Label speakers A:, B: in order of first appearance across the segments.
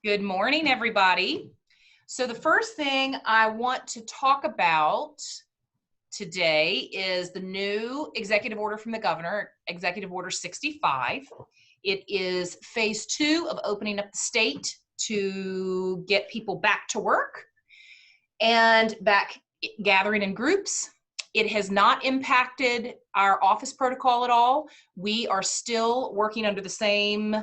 A: Good morning, everybody. So the first thing I want to talk about today is the new executive order from the governor, Executive Order 65. It is phase 2 of opening up the state to get people back to work and back gathering in groups. It has not impacted our office protocol at all. We are still working under the same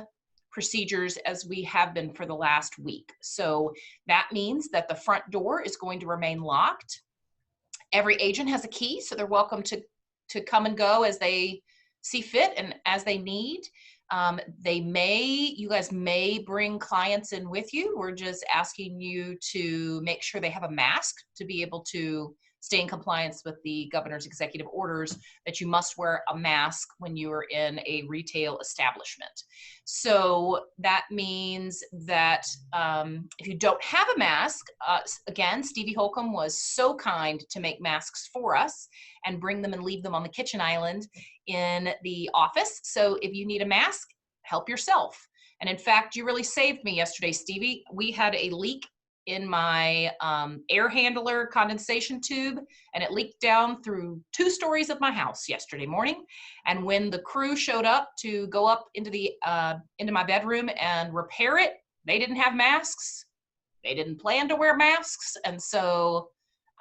A: procedures as we have been for the last week. So that means that the front door is going to remain locked. Every agent has a key, so they're welcome to come and go as they see fit and as they need. You guys may bring clients in with you. We're just asking you to make sure they have a mask to be able to stay in compliance with the governor's executive orders that you must wear a mask when you are in a retail establishment. So that means that if you don't have a mask, again, Stevie Holcomb was so kind to make masks for us and bring them and leave them on the kitchen island in the office. So if you need a mask, help yourself. And in fact, you really saved me yesterday, Stevie. We had a leak in my air handler condensation tube, and it leaked down through 2 stories of my house yesterday morning. And when the crew showed up to go up into my bedroom and repair it, they didn't have masks. They didn't plan to wear masks. And so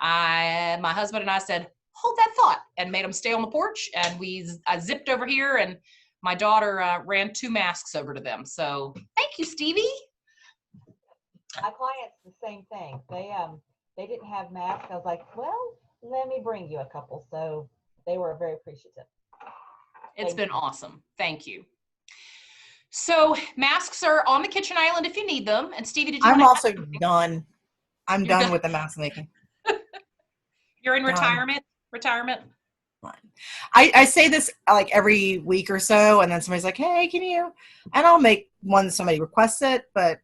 A: my husband and I said, hold that thought, and made them stay on the porch. And I zipped over here, and my daughter ran 2 masks over to them. So thank you, Stevie.
B: My clients, the same thing. They didn't have masks. I was like, well, let me bring you a couple. So they were very appreciative.
A: It's been awesome. Thank you. So masks are on the kitchen island if you need them. And Stevie, did you?
C: I'm also done. I'm done with the mask making.
A: You're in retirement? Retirement?
C: I say this like every week or so, and then somebody's like, hey, can you? And I'll make one somebody requests it, but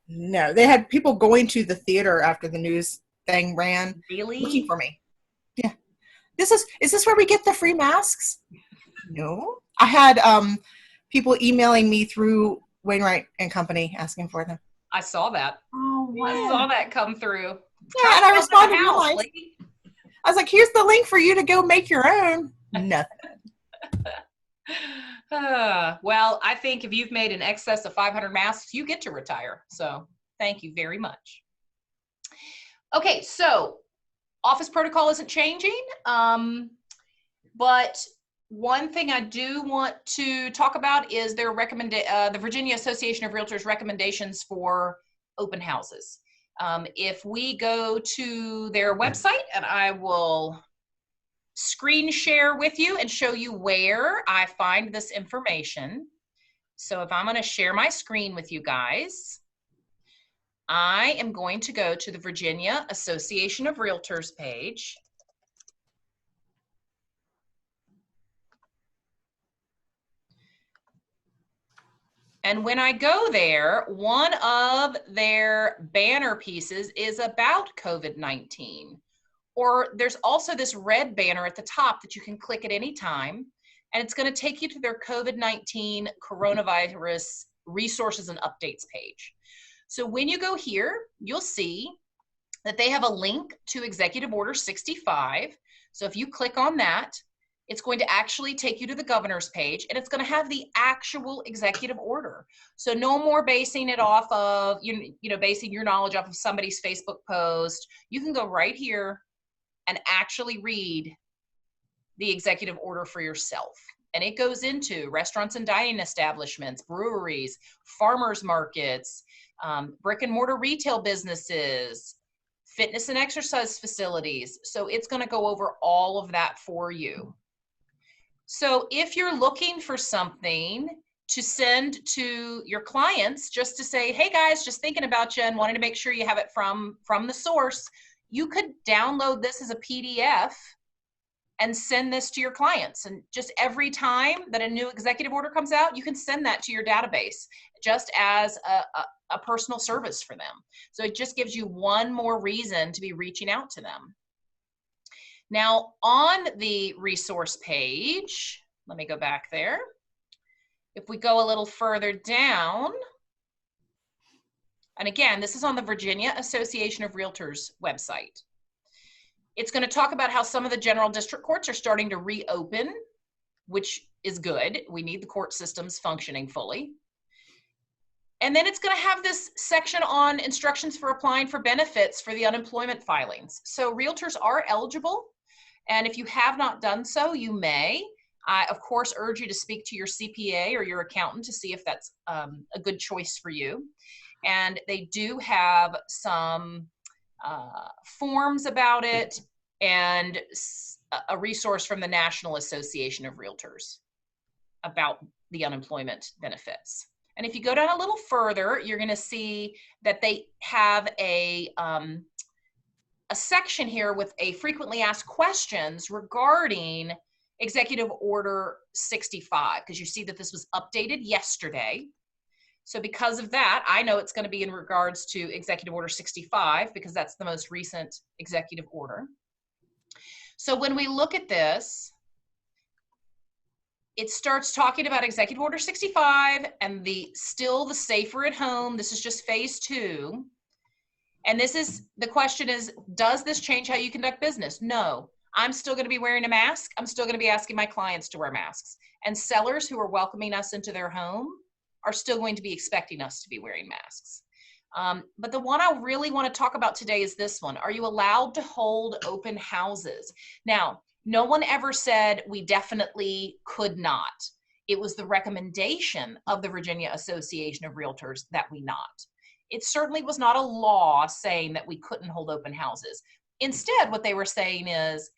C: no. They had people going to the theater after the news thing ran.
A: Really?
C: Looking for me. Yeah. Is this where we get the free masks? No. I had people emailing me through Wainwright and Company asking for them.
A: I saw that.
C: Oh, wow.
A: I saw that come through.
C: Yeah, and I responded I was like, here's the link for you to go make your own. Nothing.
A: Well, I think if you've made in excess of 500 masks, you get to retire. So thank you very much. Okay, so office protocol isn't changing, but one thing I do want to talk about is the Virginia Association of Realtors recommendations for open houses. If we go to their website, and I will screen share with you and show you where I find this information. So if I'm going to share my screen with you guys, I am going to go to the Virginia Association of Realtors page. And when I go there, one of their banner pieces is about COVID-19. Or there's also this red banner at the top that you can click at any time, and it's going to take you to their COVID-19 coronavirus resources and updates page. So when you go here, you'll see that they have a link to Executive Order 65. So if you click on that, it's going to actually take you to the governor's page, and it's going to have the actual executive order. So no more basing it off of, basing your knowledge off of somebody's Facebook post. You can go right here and actually read the executive order for yourself. And it goes into restaurants and dining establishments, breweries, farmers markets, brick and mortar retail businesses, fitness and exercise facilities. So it's going to go over all of that for you. So if you're looking for something to send to your clients, just to say, hey guys, just thinking about you and wanting to make sure you have it from the source, you could download this as a PDF and send this to your clients. And just every time that a new executive order comes out, you can send that to your database just as a personal service for them. So it just gives you one more reason to be reaching out to them. Now on the resource page, let me go back there. If we go a little further down, And again, this is on the Virginia Association of Realtors website. It's going to talk about how some of the general district courts are starting to reopen, which is good. We need the court systems functioning fully. And then it's going to have this section on instructions for applying for benefits for the unemployment filings. So realtors are eligible. And if you have not done so, you may. I, of course, urge you to speak to your CPA or your accountant to see if that's a good choice for you. And they do have some forms about it and a resource from the National Association of Realtors about the unemployment benefits. And if you go down a little further, you're going to see that they have a section here with a frequently asked questions regarding Executive Order 65, because you see that this was updated yesterday. So because of that, I know it's going to be in regards to Executive Order 65 because that's the most recent executive order. So when we look at this, it starts talking about Executive Order 65 and the safer at home. This is just phase 2. And this is, the question is, does this change how you conduct business? No. I'm still going to be wearing a mask. I'm still going to be asking my clients to wear masks. And sellers who are welcoming us into their home are still going to be expecting us to be wearing masks. But the one I really want to talk about today is this one. Are you allowed to hold open houses? Now, no one ever said we definitely could not. It was the recommendation of the Virginia Association of Realtors that we not. It certainly was not a law saying that we couldn't hold open houses. Instead, what they were saying is,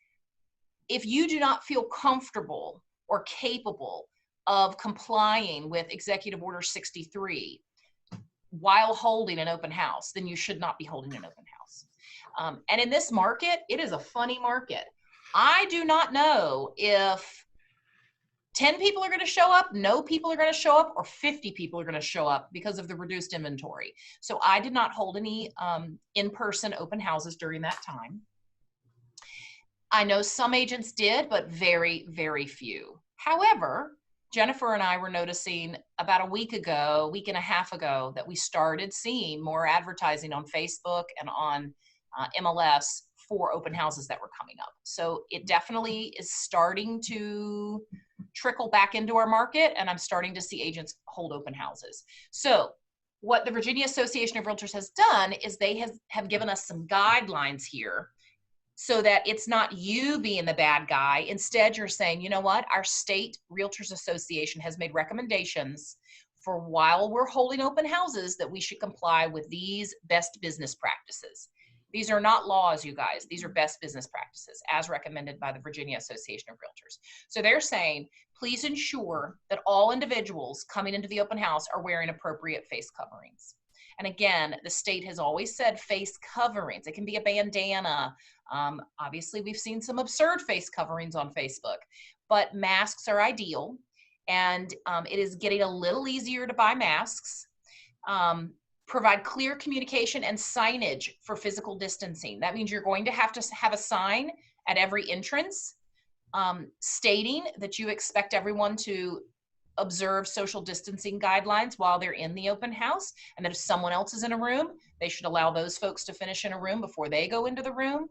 A: if you do not feel comfortable or capable of complying with Executive Order 63 while holding an open house, then you should not be holding an open house. And in this market, it is a funny market. I do not know if 10 people are going to show up, no people are going to show up, or 50 people are going to show up because of the reduced inventory. So I did not hold any in-person open houses during that time. I know some agents did, but very, very few. However, Jennifer and I were noticing about a week and a half ago, that we started seeing more advertising on Facebook and on MLS for open houses that were coming up. So it definitely is starting to trickle back into our market, and I'm starting to see agents hold open houses. So what the Virginia Association of Realtors has done is they have given us some guidelines here so that it's not you being the bad guy. Instead, you're saying, you know what, our state Realtors Association has made recommendations for while we're holding open houses that we should comply with these best business practices. These are not laws, you guys. These are best business practices as recommended by the Virginia Association of Realtors. So they're saying, please ensure that all individuals coming into the open house are wearing appropriate face coverings. And again, the state has always said face coverings. It can be a bandana. Obviously, we've seen some absurd face coverings on Facebook, but masks are ideal. And it is getting a little easier to buy masks. Provide clear communication and signage for physical distancing. That means you're going to have a sign at every entrance stating that you expect everyone to observe social distancing guidelines while they're in the open house, and that if someone else is in a room, they should allow those folks to finish in a room before they go into the room.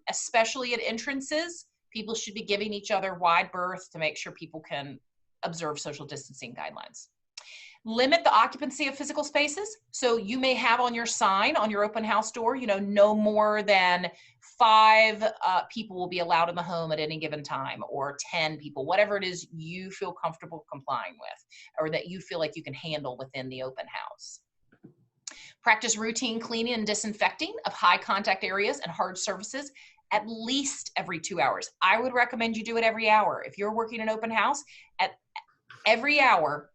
A: Especially at entrances, people should be giving each other wide berth to make sure people can observe social distancing guidelines. Limit the occupancy of physical spaces. So you may have on your sign on your open house door, you know, no more than 5 people will be allowed in the home at any given time, or 10 people, whatever it is you feel comfortable complying with, or that you feel like you can handle within the open house. Practice routine cleaning and disinfecting of high contact areas and hard surfaces at least every 2 hours. I would recommend you do it every hour. If you're working an open house, at every hour,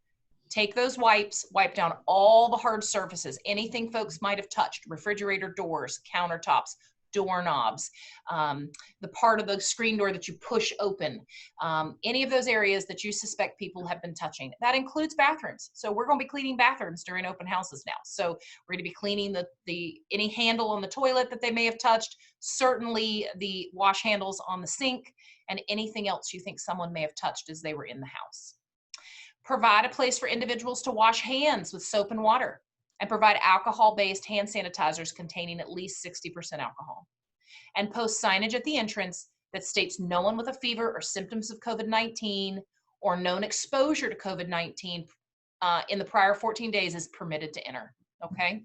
A: take those wipes, wipe down all the hard surfaces, anything folks might have touched, refrigerator doors, countertops, doorknobs, the part of the screen door that you push open, any of those areas that you suspect people have been touching. That includes bathrooms. So we're going to be cleaning bathrooms during open houses now. So we're going to be cleaning any handle on the toilet that they may have touched, certainly the wash handles on the sink, and anything else you think someone may have touched as they were in the house. Provide a place for individuals to wash hands with soap and water. and provide alcohol-based hand sanitizers containing at least 60% alcohol. And post signage at the entrance that states no one with a fever or symptoms of COVID-19 or known exposure to COVID-19 in the prior 14 days is permitted to enter. Okay,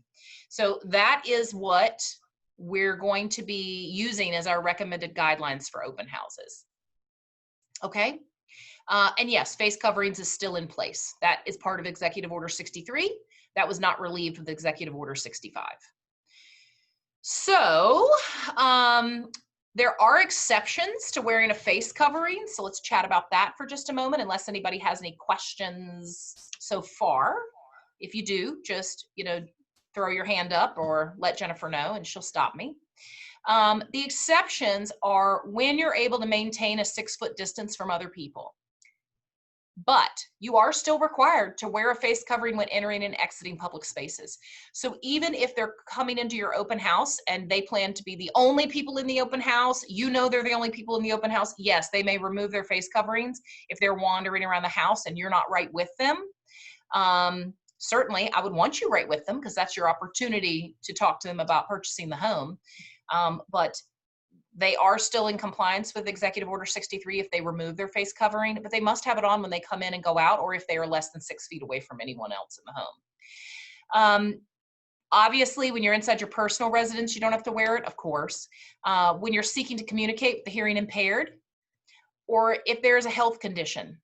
A: so that is what we're going to be using as our recommended guidelines for open houses. Okay, and yes, face coverings is still in place. That is part of Executive Order 63. That was not relieved with Executive Order 65. So there are exceptions to wearing a face covering. So let's chat about that for just a moment, unless anybody has any questions so far. If you do, just, throw your hand up or let Jennifer know and she'll stop me. The exceptions are when you're able to maintain a 6-foot distance from other people. But you are still required to wear a face covering when entering and exiting public spaces. So even if they're coming into your open house and they plan to be the only people in the open house, they're the only people in the open house, yes, they may remove their face coverings if they're wandering around the house and you're not right with them. Certainly, I would want you right with them because that's your opportunity to talk to them about purchasing the home. But they are still in compliance with Executive Order 63 if they remove their face covering, but they must have it on when they come in and go out, or if they are less than 6 feet away from anyone else in the home. Obviously, when you're inside your personal residence, you don't have to wear it, of course. When you're seeking to communicate with the hearing impaired, or if there's a health condition,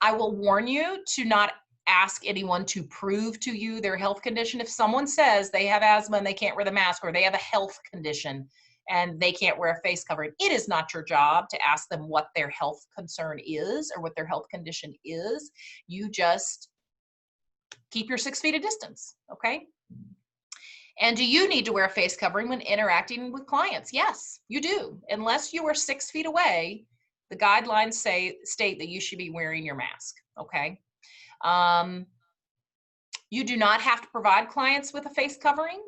A: I will warn you to not ask anyone to prove to you their health condition. If someone says they have asthma and they can't wear the mask, or they have a health condition and they can't wear a face covering, it is not your job to ask them what their health concern is or what their health condition is. You just keep your 6 feet of distance, okay? And do you need to wear a face covering when interacting with clients? Yes, you do. Unless you are 6 feet away, the guidelines state that you should be wearing your mask, okay? You do not have to provide clients with a face covering,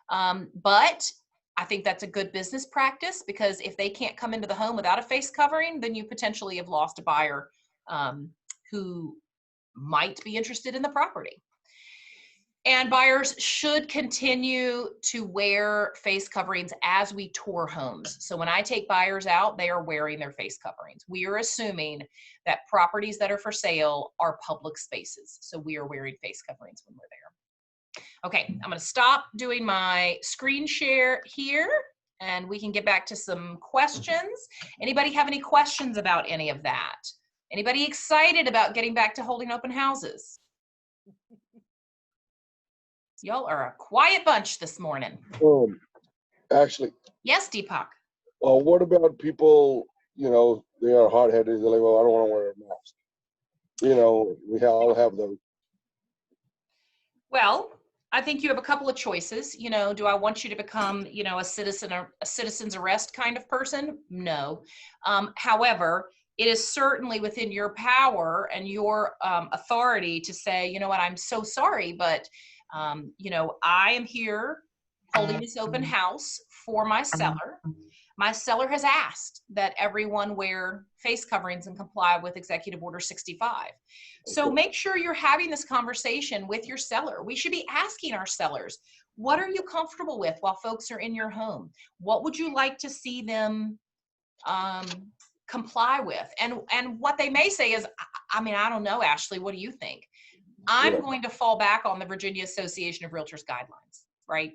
A: but I think that's a good business practice, because if they can't come into the home without a face covering, then you potentially have lost a buyer who might be interested in the property. And buyers should continue to wear face coverings as we tour homes. So when I take buyers out, they are wearing their face coverings. We are assuming that properties that are for sale are public spaces. So we are wearing face coverings when we're there. Okay, I'm going to stop doing my screen share here and we can get back to some questions. Anybody have any questions about any of that? Anybody excited about getting back to holding open houses? Y'all are a quiet bunch this morning.
D: Actually.
A: Yes, Deepak.
D: What about people, they are hard-headed, they're like, well, I don't want to wear a mask. We all have those.
A: Well, I think you have a couple of choices. Do I want you to become, a citizen's arrest kind of person? No. However, it is certainly within your power and your authority to say, you know what, I'm so sorry, but I am here holding this open house for my seller. My seller has asked that everyone wear face coverings and comply with Executive Order 65. So make sure you're having this conversation with your seller. We should be asking our sellers, what are you comfortable with while folks are in your home? What would you like to see them comply with? And what they may say is, I don't know, Ashley, what do you think? I'm going to fall back on the Virginia Association of Realtors guidelines, right?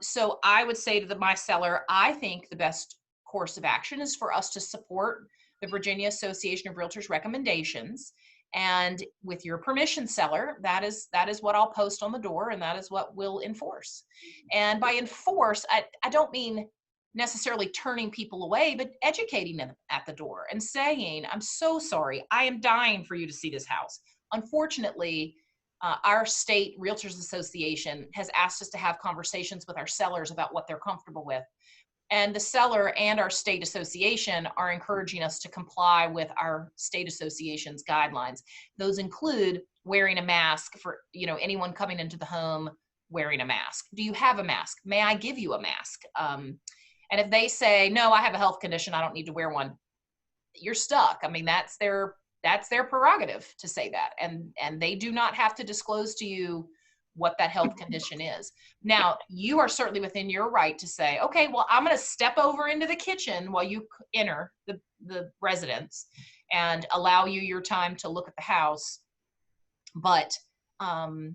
A: So I would say to my seller, I think the best course of action is for us to support the Virginia Association of Realtors recommendations. And with your permission, seller, that is what I'll post on the door, and that is what we'll enforce. And by enforce, I don't mean necessarily turning people away, but educating them at the door and saying, I'm so sorry, I am dying for you to see this house. Unfortunately, our state Realtors Association has asked us to have conversations with our sellers about what they're comfortable with. And the seller and our state association are encouraging us to comply with our state association's guidelines. Those include wearing a mask for, anyone coming into the home wearing a mask. Do you have a mask? May I give you a mask? And if they say, no, I have a health condition, I don't need to wear one, you're stuck. That's their prerogative to say that. And they do not have to disclose to you what that health condition is. Now, you are certainly within your right to say, okay, well, I'm going to step over into the kitchen while you enter the residence and allow you your time to look at the house. But, and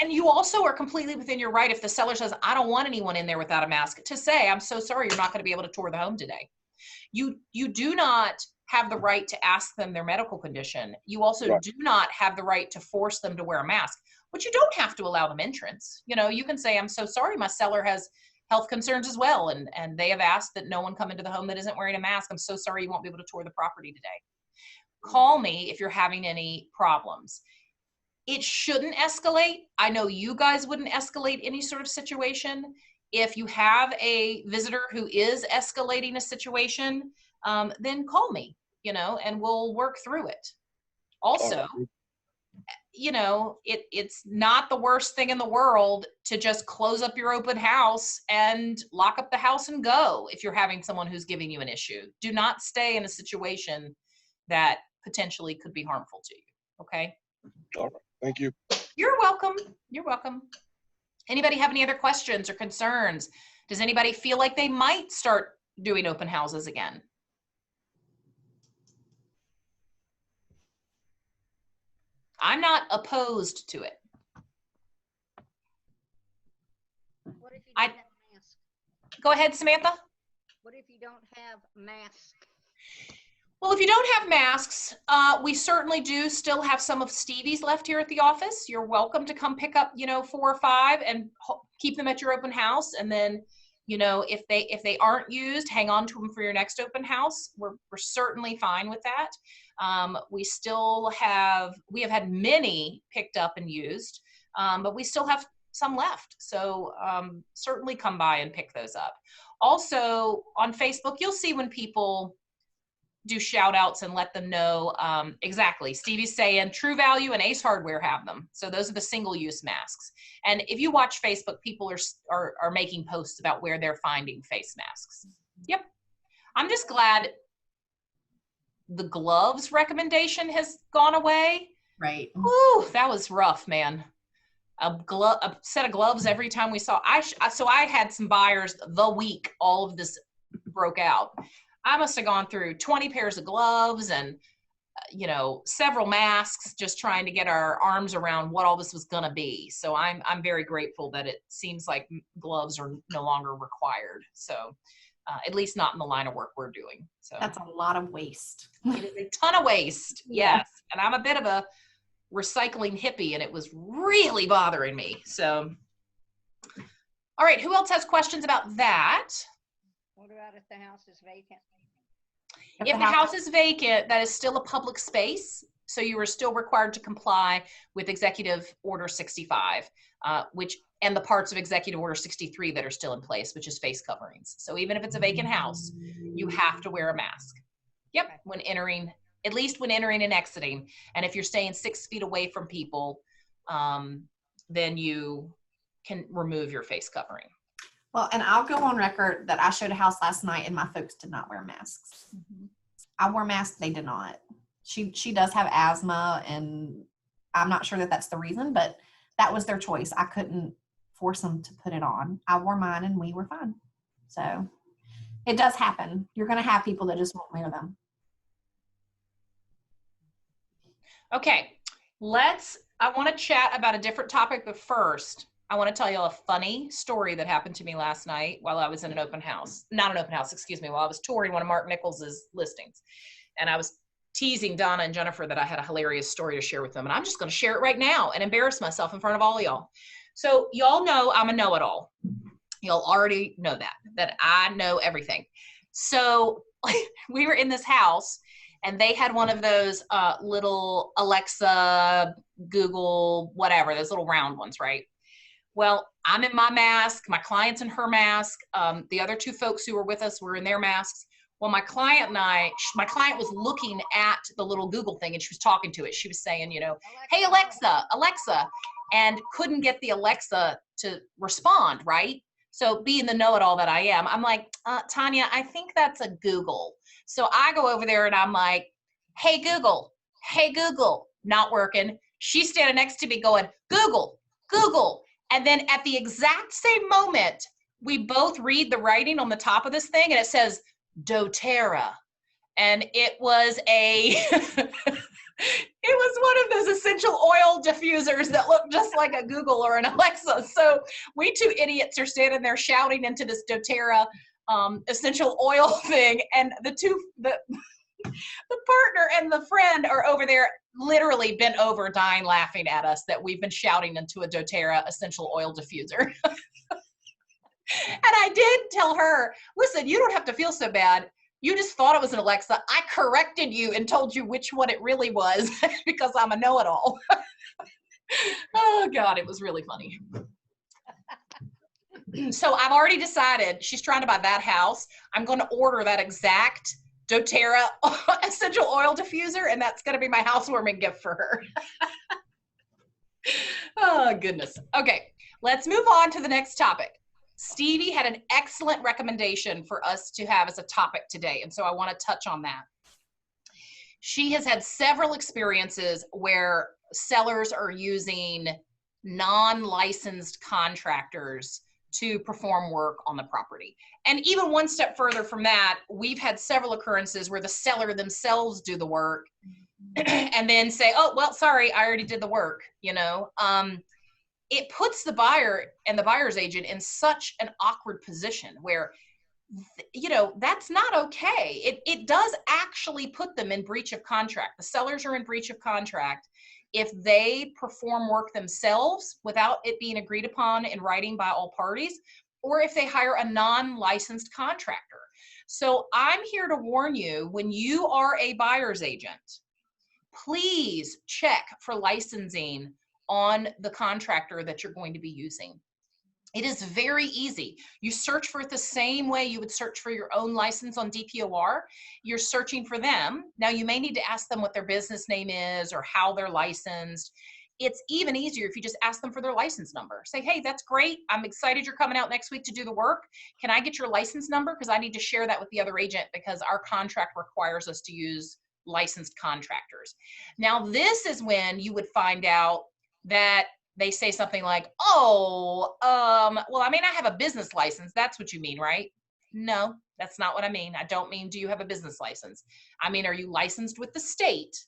A: you also are completely within your right if the seller says, I don't want anyone in there without a mask, to say, I'm so sorry, you're not going to be able to tour the home today. You do not have the right to ask them their medical condition. You also
D: Right.
A: do not have the right to force them to wear a mask, but you don't have to allow them entrance. You know, you can say, I'm so sorry, my seller has health concerns as well, and they have asked that no one come into the home that isn't wearing a mask. I'm so sorry you won't be able to tour the property today. Call me if you're having any problems. It shouldn't escalate. I know you guys wouldn't escalate any sort of situation. If you have a visitor who is escalating a situation, then call me, you know, and we'll work through it. Also, you know, it's not the worst thing in the world to just close up your open house and lock up the house and go if you're having someone who's giving you an issue. Do not stay in a situation that potentially could be harmful to you, okay?
D: All right. Thank you.
A: You're welcome. You're welcome. Anybody have any other questions or concerns? Does anybody feel like they might start doing open houses again? I'm not opposed to it.
E: What if you
A: I-
E: don't have a mask?
A: Go ahead, Samantha.
E: What if you don't have masks?
A: Well, if you don't have masks, we certainly do still have some of Stevie's left here at the office. You're welcome to come pick up, you know, 4 or 5 and keep them at your open house. And then, you know, if they aren't used, hang on to them for your next open house. We're certainly fine with that. We have had many picked up and used, but we still have some left. So certainly come by and pick those up. Also on Facebook, you'll see when people do shout outs and let them know exactly. Stevie's saying True Value and Ace Hardware have them. So those are the single use masks. And if you watch Facebook, people are making posts about where they're finding face masks. Yep. I'm just glad the gloves recommendation has gone away.
C: Right.
A: Ooh, that was rough, man. A set of gloves every time we saw. So I had some buyers the week all of this broke out. I must have gone through 20 pairs of gloves and, you know, several masks, just trying to get our arms around what all this was going to be. So I'm very grateful that it seems like gloves are no longer required. So at least not in the line of work we're doing. So
F: That's a lot of waste.
A: it is a ton of waste.
F: Yeah.
A: Yes. And I'm a bit of a recycling hippie and it was really bothering me. So, all right. Who else has questions about that?
E: What about if the house is vacant?
A: If the house is vacant, that is still a public space. So you are still required to comply with Executive Order 65, and the parts of Executive Order 63 that are still in place, which is face coverings. So even if it's a vacant house, you have to wear a mask. Yep, when entering, at least when entering and exiting. And if you're staying 6 feet away from people, then you can remove your face covering.
F: Well, and I'll go on record that I showed a house last night and my folks did not wear masks. I wore masks, they did not. She does have asthma and I'm not sure that that's the reason, but that was their choice. I couldn't force them to put it on. I wore mine and we were fine. So it does happen. You're going to have people that just won't wear them.
A: Okay, I want to chat about a different topic, but first, I want to tell you a funny story that happened to me last night while I was in an open house. Not an open house, excuse me, while I was touring one of Mark Nichols's listings. And I was teasing Donna and Jennifer that I had a hilarious story to share with them. And I'm just going to share it right now and embarrass myself in front of all y'all. So y'all know I'm a know-it-all. Y'all already know that I know everything. So we were in this house and they had one of those little Alexa, Google, whatever, those little round ones, right? Well, I'm in my mask, my client's in her mask. The other 2 folks who were with us were in their masks. Well, my client was looking at the little Google thing and she was talking to it. She was saying, you know, hey, Alexa, and couldn't get the Alexa to respond, right? So being the know-it-all that I am, I'm like, Tanya, I think that's a Google. So I go over there and I'm like, hey, Google, not working. She's standing next to me going, Google, Google. And then at the exact same moment, we both read the writing on the top of this thing, and it says doTERRA. And it was it was one of those essential oil diffusers that looked just like a Google or an Alexa. So we two idiots are standing there shouting into this doTERRA essential oil thing, and the partner and the friend are over there literally bent over dying laughing at us that we've been shouting into a doTERRA essential oil diffuser. And I did tell her, listen, you don't have to feel so bad. You just thought it was an Alexa. I corrected you and told you which one it really was because I'm a know-it-all. Oh, God, it was really funny. So I've already decided she's trying to buy that house. I'm going to order that exact doTERRA essential oil diffuser, and that's going to be my housewarming gift for her. Oh, goodness. Okay, let's move on to the next topic. Stevie had an excellent recommendation for us to have as a topic today, and so I want to touch on that. She has had several experiences where sellers are using non-licensed contractors to perform work on the property. And even one step further from that, we've had several occurrences where the seller themselves do the work and then say, oh, well, sorry, I already did the work, you know. It puts the buyer and the buyer's agent in such an awkward position where, you know, that's not okay. It does actually put them in breach of contract. The sellers are in breach of contract if they perform work themselves without it being agreed upon in writing by all parties, or if they hire a non-licensed contractor. So I'm here to warn you, when you are a buyer's agent, please check for licensing on the contractor that you're going to be using. It is very easy. You search for it the same way you would search for your own license on DPOR. You're searching for them. Now, you may need to ask them what their business name is or how they're licensed. It's even easier if you just ask them for their license number. Say, hey, that's great. I'm excited you're coming out next week to do the work. Can I get your license number? Because I need to share that with the other agent because our contract requires us to use licensed contractors. Now, this is when you would find out that they say something like, oh, well, I mean, I have a business license. That's what you mean, right? No, that's not what I mean. I don't mean, do you have a business license? I mean, are you licensed with the state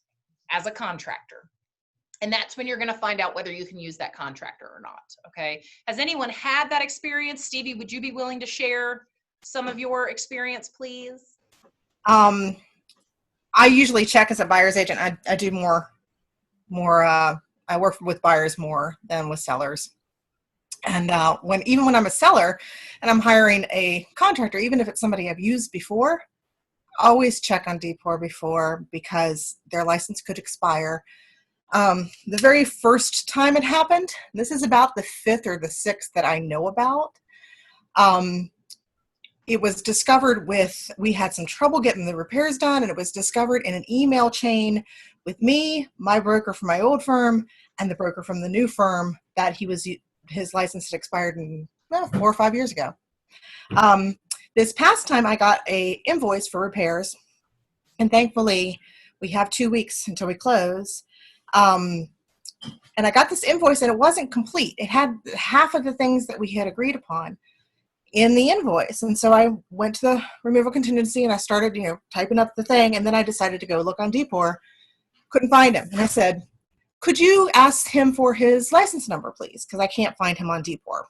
A: as a contractor? And that's when you're going to find out whether you can use that contractor or not. Okay. Has anyone had that experience? Stevie, would you be willing to share some of your experience, please?
C: I usually check as a buyer's agent. I do more I work with buyers more than with sellers. And even when I'm a seller and I'm hiring a contractor, even if it's somebody I've used before, always check on DPOR before, because their license could expire. The very first time it happened, this is about the 5th or the 6th that I know about. It was discovered we had some trouble getting the repairs done, and it was discovered in an email chain with me, my broker from my old firm, and the broker from the new firm that his license had expired 4 or 5 years ago. This past time I got a invoice for repairs, and thankfully we have 2 weeks until we close. And I got this invoice and it wasn't complete. It had half of the things that we had agreed upon in the invoice. And so I went to the removal contingency and I started, typing up the thing. And then I decided to go look on DPOR. Couldn't find him. And I said, could you ask him for his license number, please? Because I can't find him on DPOR.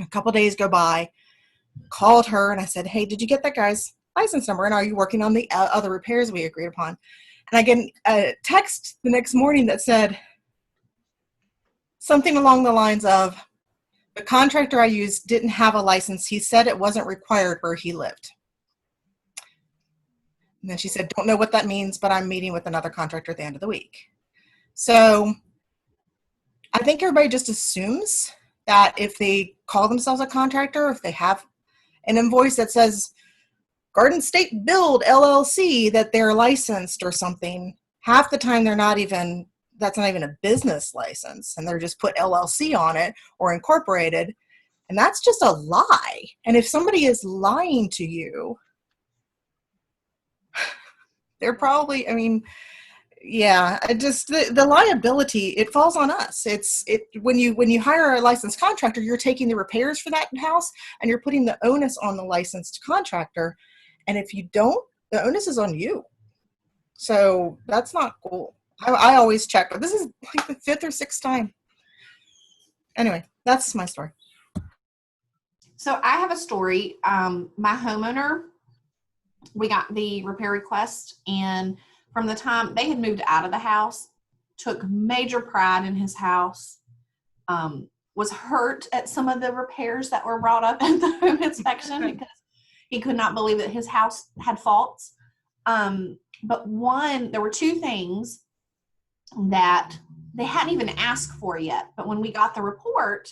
C: A couple days go by, called her and I said, hey, did you get that guy's license number? And are you working on the other repairs we agreed upon? And I get a text the next morning that said something along the lines of, the contractor I used didn't have a license. He said it wasn't required where he lived. And then she said, don't know what that means, but I'm meeting with another contractor at the end of the week. So I think everybody just assumes that if they call themselves a contractor, if they have an invoice that says Garden State Build LLC, that they're licensed or something. Half the time that's not even a business license, and they're just put LLC on it or incorporated, and that's just a lie. And if somebody is lying to you, they're probably, yeah, I just the liability, it falls on us. When you hire a licensed contractor, you're taking the repairs for that house and you're putting the onus on the licensed contractor. And if you don't, the onus is on you. So that's not cool. I always check, but this is like the 5th or 6th time. Anyway, that's my story.
F: So I have a story. My homeowner, we got the repair request, and from the time they had moved out of the house, took major pride in his house, was hurt at some of the repairs that were brought up at the home inspection because he could not believe that his house had faults. But there were 2 things that they hadn't even asked for yet. But when we got the report,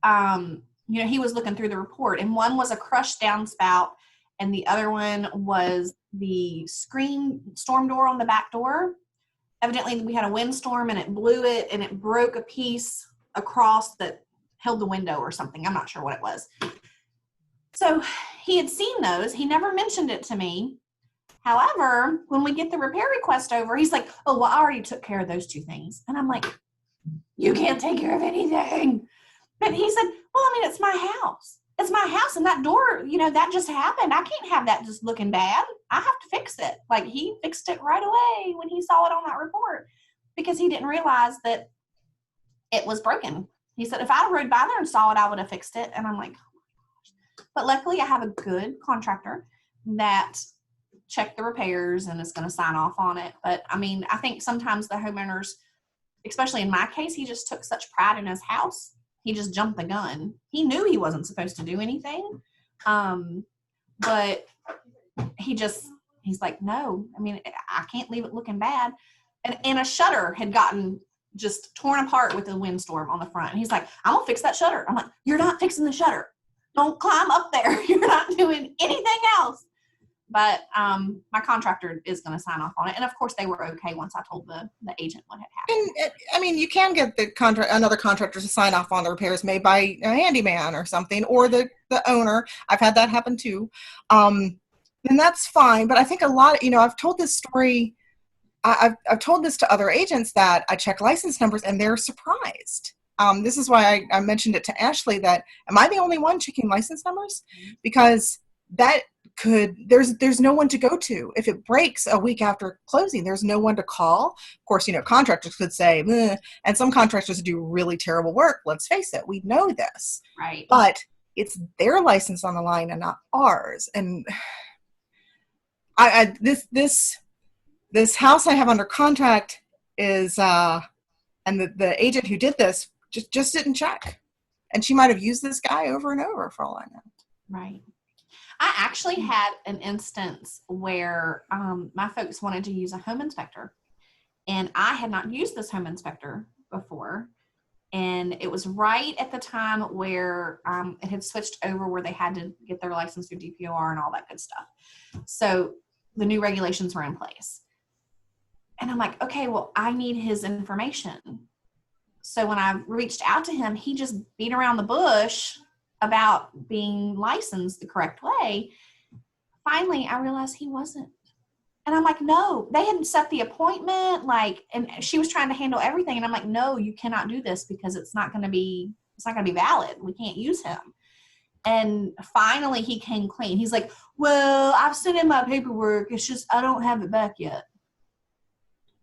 F: he was looking through the report, and one was a crushed downspout, and the other one was the screen storm door on the back door. Evidently, we had a windstorm, and it blew it, and it broke a piece across that held the window or something. I'm not sure what it was. So he had seen those. He never mentioned it to me. However, when we get the repair request over, he's like, oh, well, I already took care of those 2 things. And I'm like, you can't take care of anything. But he said, well, I mean, it's my house. It's my house, and that door, that just happened. I can't have that just looking bad. I have to fix it. Like, he fixed it right away when he saw it on that report because he didn't realize that it was broken. He said, if I rode by there and saw it, I would have fixed it. And I'm like, oh my gosh. But luckily, I have a good contractor that checked the repairs and is going to sign off on it. But, I mean, I think sometimes the homeowners, especially in my case, he just took such pride in his house. He just jumped the gun. He knew he wasn't supposed to do anything. But he's like, no, I mean, I can't leave it looking bad. And a shutter had gotten just torn apart with the windstorm on the front. And he's like, I'm going to fix that shutter. I'm like, you're not fixing the shutter. Don't climb up there. You're not doing anything else. But my contractor is going to sign off on it. And, of course, they were okay once I told the agent what had happened.
C: And, I mean, you can get another contractor to sign off on the repairs made by a handyman or something, or the owner. I've had that happen, too. And that's fine. But I think a lot, I've told this story. I've told this to other agents that I check license numbers, and they're surprised. This is why I mentioned it to Ashley that, am I the only one checking license numbers? Because there's no one to go to. If it breaks a week after closing, there's no one to call. Of course, contractors could say, meh, and some contractors do really terrible work. Let's face it, we know this.
F: Right.
C: But it's their license on the line and not ours. And this house I have under contract is, and the agent who did this just didn't check. And she might have used this guy over and over for all I know.
F: Right. I actually had an instance where my folks wanted to use a home inspector, and I had not used this home inspector before. And it was right at the time where it had switched over where they had to get their license through DPOR and all that good stuff. So the new regulations were in place. And I'm like, okay, well, I need his information. So when I reached out to him, he just beat around the bush about being licensed the correct way. Finally, I realized he wasn't. And I'm like, no, they hadn't set the appointment, and she was trying to handle everything. And I'm like, no, you cannot do this because it's not going to be valid. We can't use him. And finally he came clean. He's like, well, I've sent in my paperwork. It's just, I don't have it back yet.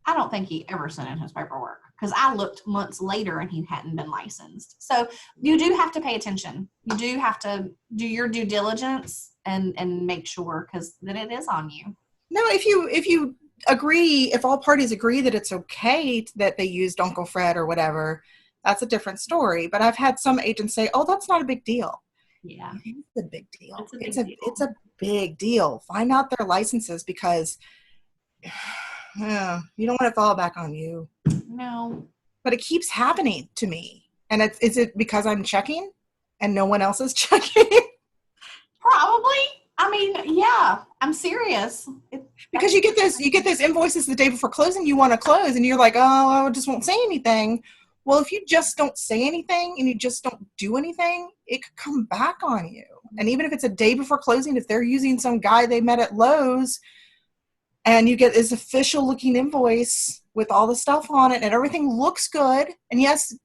F: I don't think he ever sent in his paperwork because I looked months later and he hadn't been licensed. So you do have to pay attention. You do have to do your due diligence and make sure, because then it is on you.
C: No, if you agree, if all parties agree that it's okay that they used Uncle Fred or whatever, that's a different story. But I've had some agents say, oh, that's not a big deal.
F: Yeah.
C: It's a big deal.
F: It's a
C: big deal. Find out their licenses because you don't want to fall back on you.
F: No.
C: But it keeps happening to me. And is it because I'm checking and no one else is checking?
F: Probably. I mean, yeah, I'm serious.
C: Because you get those invoices the day before closing, you want to close and you're like, oh, I just won't say anything. Well, if you just don't say anything and you just don't do anything, it could come back on you. And even if it's a day before closing, if they're using some guy they met at Lowe's and you get this official looking invoice with all the stuff on it, and everything looks good. And yes,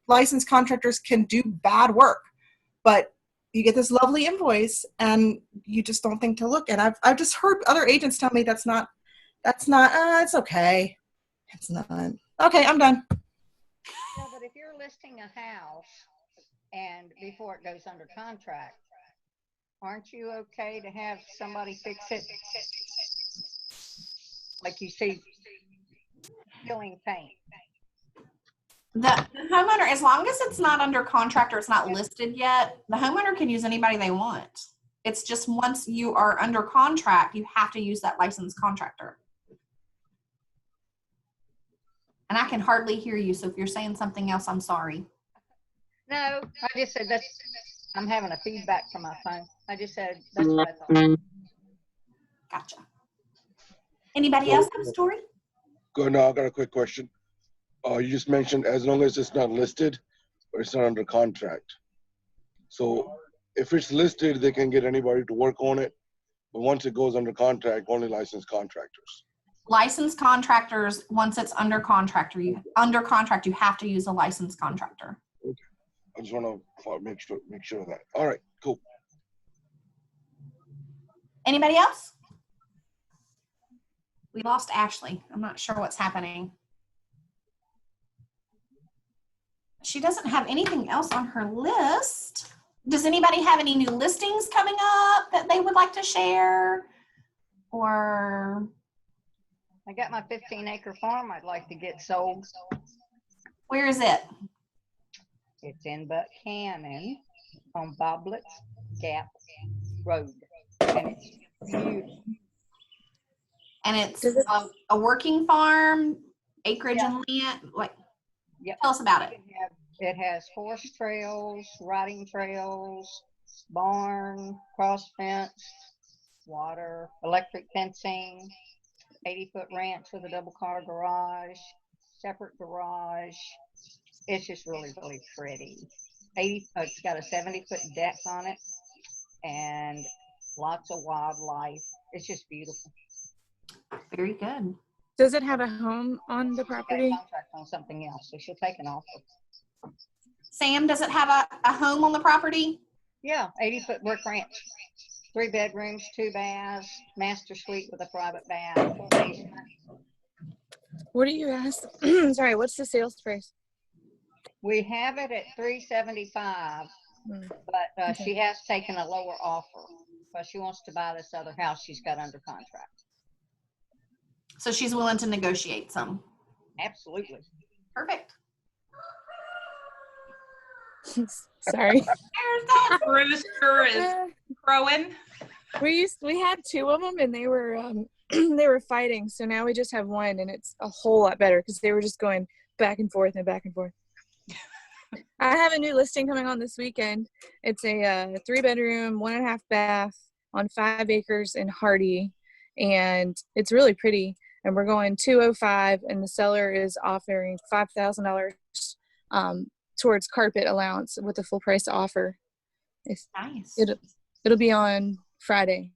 C: licensed contractors can do bad work, but you get this lovely invoice and you just don't think to look. And I've just heard other agents tell me it's okay. It's not. Okay, I'm done.
E: No, but if you're listing a house and before it goes under contract, aren't you okay to have somebody fix it? Like you see, peeling paint.
F: The homeowner, as long as it's not under contract or it's not listed yet, the homeowner can use anybody they want. It's just once you are under contract, you have to use that licensed contractor. And I can hardly hear you, so if you're saying something else, I'm sorry.
E: No, I just said that's, I'm having a feedback from my phone. I just said, that's what I thought.
F: Gotcha. Anybody else have a story?
D: Good. Now I got a quick question. You just mentioned as long as it's not listed or it's not under contract. So if it's listed, they can get anybody to work on it. But once it goes under contract, only licensed contractors.
F: Licensed contractors, once it's under contract, you have to use a licensed contractor.
D: Okay. I just want to make sure of that. All right, cool.
F: Anybody else? We lost Ashley. I'm not sure what's happening. She doesn't have anything else on her list. Does anybody have any new listings coming up that they would like to share? Or
E: I got my 15-acre farm I'd like to get sold.
F: where is it?
E: It's in Buchanan on Boblett's Gap Road. And it's beautiful.
F: And it's a working farm, acreage and land. Like,
E: Yep.
F: tell us about it.
E: It has horse trails, riding trails, barn, cross fence, water, electric fencing, 80-foot ranch with a double car garage, separate garage. It's just really, really pretty. It's got a 70-foot deck on it and lots of wildlife. It's just beautiful.
F: Very good.
G: Does it have a home on the
E: She's got a
G: property?
E: contract on something else, so she'll take an offer.
F: Sam, does it have a home on the property?
E: Yeah, 80-foot brick ranch. 3 bedrooms, 2 baths, master suite with a private bath.
G: What do you ask? Sorry, what's the sales price?
E: We have it at $375,
G: Hmm.
E: but
G: Okay.
E: she has taken a lower offer because she wants to buy this other house she's got under contract.
F: So she's willing to negotiate some.
E: Absolutely.
F: Perfect.
G: Sorry.
A: Rooster is crowing.
G: We had 2 of them and they were they were fighting. So now we just have 1 and it's a whole lot better because they were just going back and forth and back and forth. I have a new listing coming on this weekend. It's a 3-bedroom, 1.5 bath on 5 acres in Hardy, and it's really pretty. And we're going 205, and the seller is offering $5,000 towards carpet allowance with a full price offer.
F: Nice.
G: It'll be on Friday.